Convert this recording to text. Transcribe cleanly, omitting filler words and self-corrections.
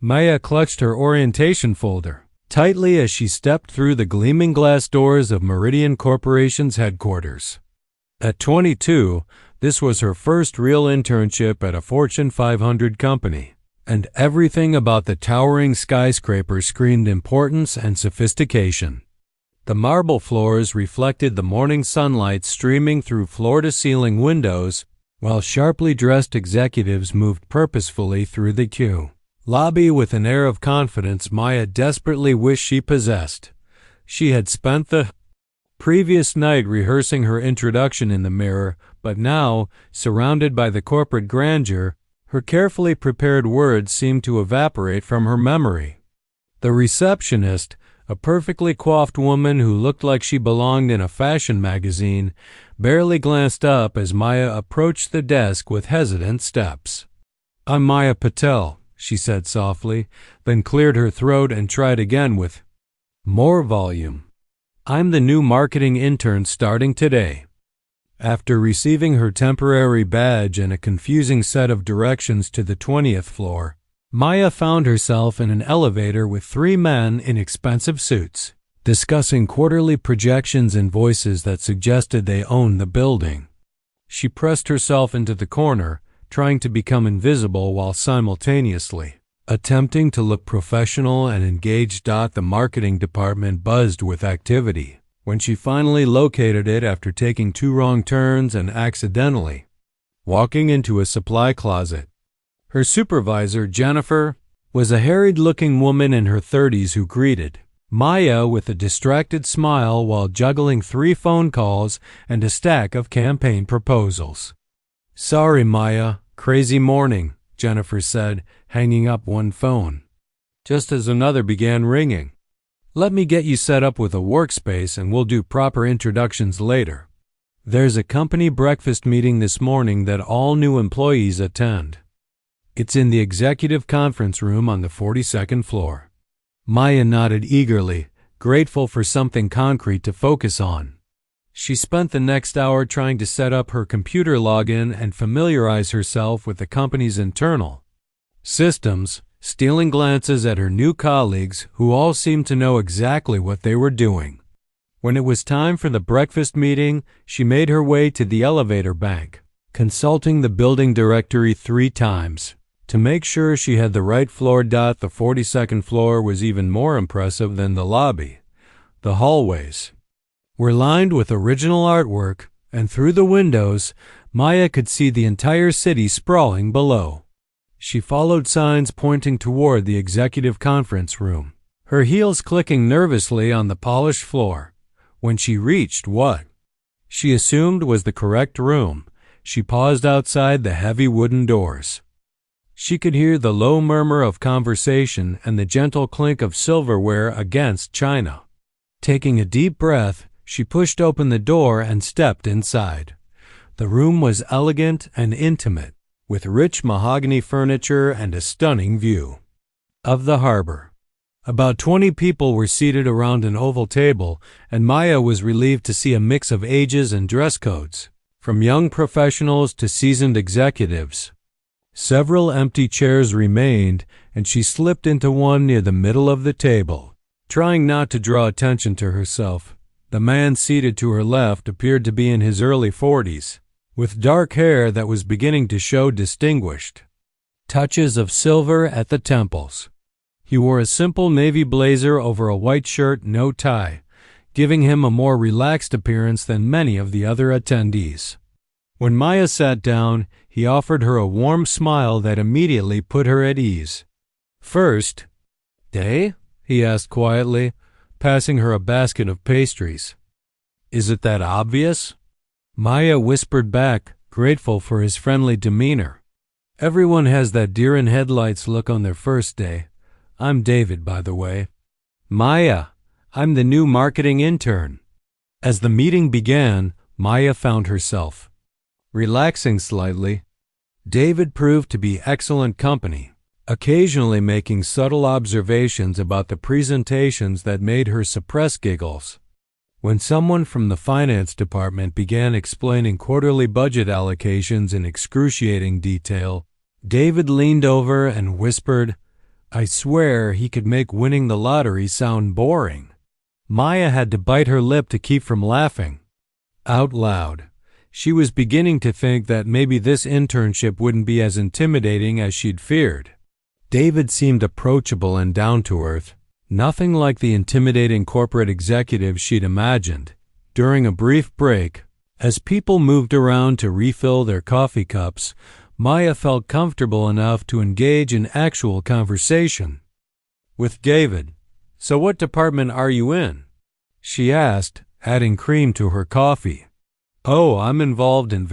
Maya clutched her orientation folder tightly as she stepped through the gleaming glass doors of Meridian Corporation's headquarters. At 22, this was her first real internship at a Fortune 500 company, and everything about the towering skyscraper screamed importance and sophistication. The marble floors reflected the morning sunlight streaming through floor-to-ceiling windows, while sharply dressed executives moved purposefully through the queue lobby with an air of confidence Maya desperately wished she possessed. She had spent the previous night rehearsing her introduction in the mirror, but now, surrounded by the corporate grandeur, her carefully prepared words seemed to evaporate from her memory. The receptionist, a perfectly coiffed woman who looked like she belonged in a fashion magazine, barely glanced up as Maya approached the desk with hesitant steps. "I'm Maya Patel," she said softly, then cleared her throat and tried again with more volume. "I'm the new marketing intern starting today." After receiving her temporary badge and a confusing set of directions to the 20th floor, Maya found herself in an elevator with three men in expensive suits, discussing quarterly projections in voices that suggested they owned the building. She pressed herself into the corner, trying to become invisible while simultaneously attempting to look professional and engaged. The marketing department buzzed with activity when she finally located it after taking 2 wrong turns and accidentally walking into a supply closet. Her supervisor, Jennifer, was a harried-looking woman in her 30s who greeted Maya with a distracted smile while juggling 3 phone calls and a stack of campaign proposals. "Sorry, Maya, crazy morning," Jennifer said, hanging up one phone, just as another began ringing. "Let me get you set up with a workspace and we'll do proper introductions later. There's a company breakfast meeting this morning that all new employees attend. It's in the executive conference room on the 42nd floor." Maya nodded eagerly, grateful for something concrete to focus on. She spent the next hour trying to set up her computer login and familiarize herself with the company's internal systems, stealing glances at her new colleagues who all seemed to know exactly what they were doing. When it was time for the breakfast meeting, she made her way to the elevator bank, consulting the building directory 3 times to make sure she had the right floor. The 42nd floor was even more impressive than the lobby. The hallways were lined with original artwork, and through the windows, Maya could see the entire city sprawling below. She followed signs pointing toward the executive conference room, her heels clicking nervously on the polished floor. When she reached what she assumed was the correct room, she paused outside the heavy wooden doors. She could hear the low murmur of conversation and the gentle clink of silverware against china. Taking a deep breath, she pushed open the door and stepped inside. The room was elegant and intimate, with rich mahogany furniture and a stunning view of the harbor. About 20 people were seated around an oval table, and Maya was relieved to see a mix of ages and dress codes, from young professionals to seasoned executives. Several empty chairs remained, and she slipped into one near the middle of the table, trying not to draw attention to herself. The man seated to her left appeared to be in his early 40s, with dark hair that was beginning to show distinguished touches of silver at the temples. He wore a simple navy blazer over a white shirt, no tie, giving him a more relaxed appearance than many of the other attendees. When Maya sat down, he offered her a warm smile that immediately put her at ease. "First day?" he asked quietly, passing her a basket of pastries. "Is it that obvious?" Maya whispered back, grateful for his friendly demeanor. "Everyone has that deer-in-headlights look on their first day. I'm David, by the way." "Maya, I'm the new marketing intern." As the meeting began, Maya found herself relaxing slightly. David proved to be excellent company, occasionally making subtle observations about the presentations that made her suppress giggles. When someone from the finance department began explaining quarterly budget allocations in excruciating detail, David leaned over and whispered, I swear he could make winning the lottery sound boring. Maya had to bite her lip to keep from laughing. Out loud, she was beginning to think that maybe this internship wouldn't be as intimidating as she'd feared. David seemed approachable and down to earth, nothing like the intimidating corporate executive she'd imagined. During a brief break, as people moved around to refill their coffee cups, Maya felt comfortable enough to engage in actual conversation. With David, "So what department are you in?" she asked, adding cream to her coffee. "Oh, I'm involved in